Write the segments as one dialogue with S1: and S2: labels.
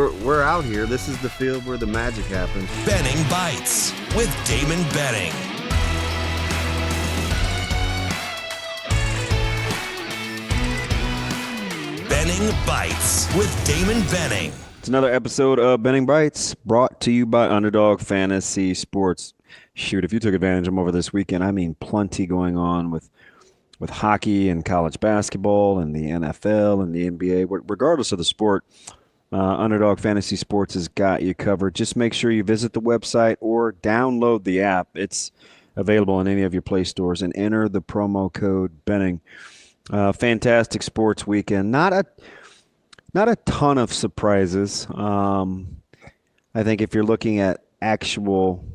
S1: we're out here. This is the field where the magic happens.
S2: Benning Bites with Damon Benning. Benning Bites with Damon Benning.
S1: It's another episode of Benning Bites, brought to you by Underdog Fantasy Sports. Shoot, if you took advantage of them over this weekend, I mean plenty going on with hockey and college basketball and the NFL and the NBA. Regardless of the sport, Underdog Fantasy Sports has got you covered. Just make sure you visit the website or download the app. It's available in any of your Play stores, and enter the promo code Benning. Fantastic sports weekend. Not a ton of surprises. I think if you're looking at actual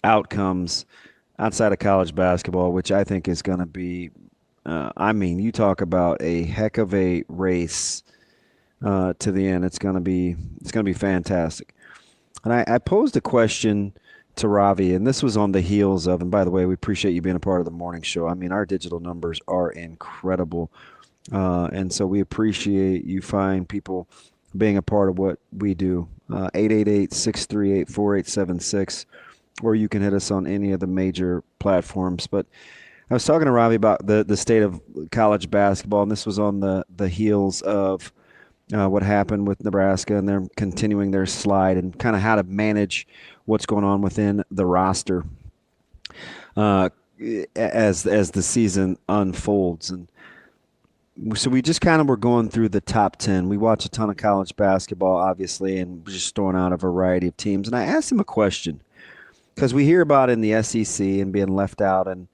S1: outcomes outside of college basketball, which I think is going to be, you talk about a heck of a race to the end. It's going to be fantastic. And I posed a question to Ravi, and this was on the heels of, and by the way, we appreciate you being a part of the morning show. I mean, our digital numbers are incredible. And so we appreciate you find people being a part of what we do. 888-638-4876, or you can hit us on any of the major platforms. But I was talking to Ravi about the state of college basketball, and this was on the heels of what happened with Nebraska, and they're continuing their slide, and kind of how to manage what's going on within the roster as the season unfolds. And so we just kind of were going through the top 10. We watch a ton of college basketball, obviously, and just throwing out a variety of teams. And I asked him a question, because we hear about in the SEC and being left out in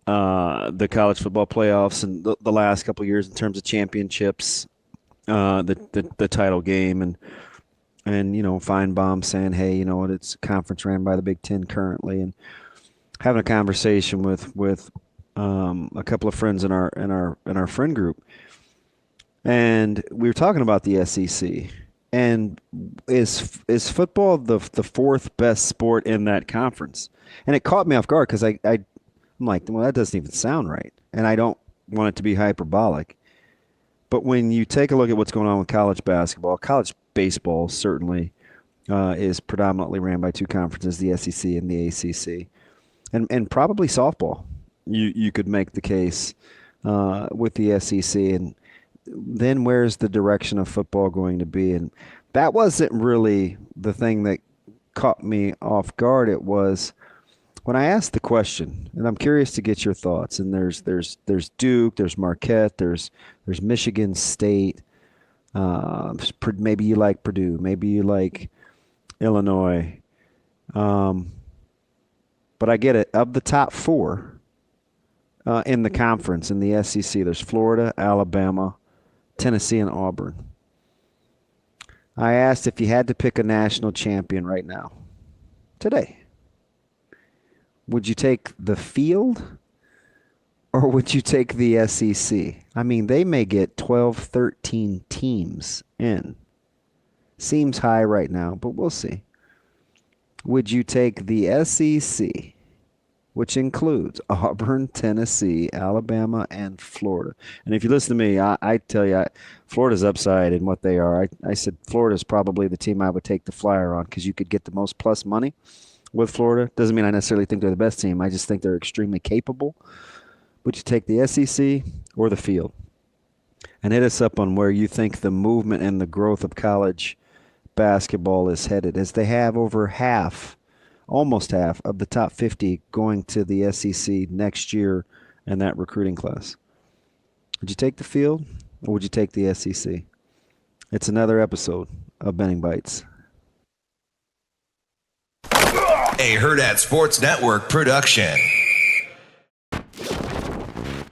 S1: the college football playoffs and the last couple of years in terms of championships, the title game, and Feinbaum saying, hey, you know what, it's a conference ran by the Big Ten currently, and having a conversation with a couple of friends in our friend group, and we were talking about the SEC, and is football the fourth best sport in that conference? And it caught me off guard, because I'm like, well, that doesn't even sound right, and I don't want it to be hyperbolic. But when you take a look at what's going on with college basketball, college baseball certainly is predominantly ran by two conferences, the SEC and the ACC, and probably softball. You could make the case with the SEC, and then where's the direction of football going to be? And that wasn't really the thing that caught me off guard. It was when I asked the question, and I'm curious to get your thoughts. And there's Duke, there's Marquette, there's Michigan State. Maybe you like Purdue, maybe you like Illinois. But I get it. Of the top four in the conference, in the SEC, there's Florida, Alabama, Tennessee, and Auburn. I asked if you had to pick a national champion right now, today, would you take the field or would you take the SEC? I mean, they may get 12, 13 teams in. Seems high right now, but we'll see. Would you take the SEC, which includes Auburn, Tennessee, Alabama, and Florida? And if you listen to me, I tell you, Florida's upside in what they are. I said Florida's probably the team I would take the flyer on, because you could get the most plus money with Florida. Doesn't mean I necessarily think they're the best team. I just think they're extremely capable. Would you take the SEC or the field? And hit us up on where you think the movement and the growth of college basketball is headed, as they have over almost half of the top 50 going to the SEC next year in that recruiting class. Would you take the field or would you take the SEC? It's another episode of Benning Bites.
S2: A Hurrdat Sports Network production.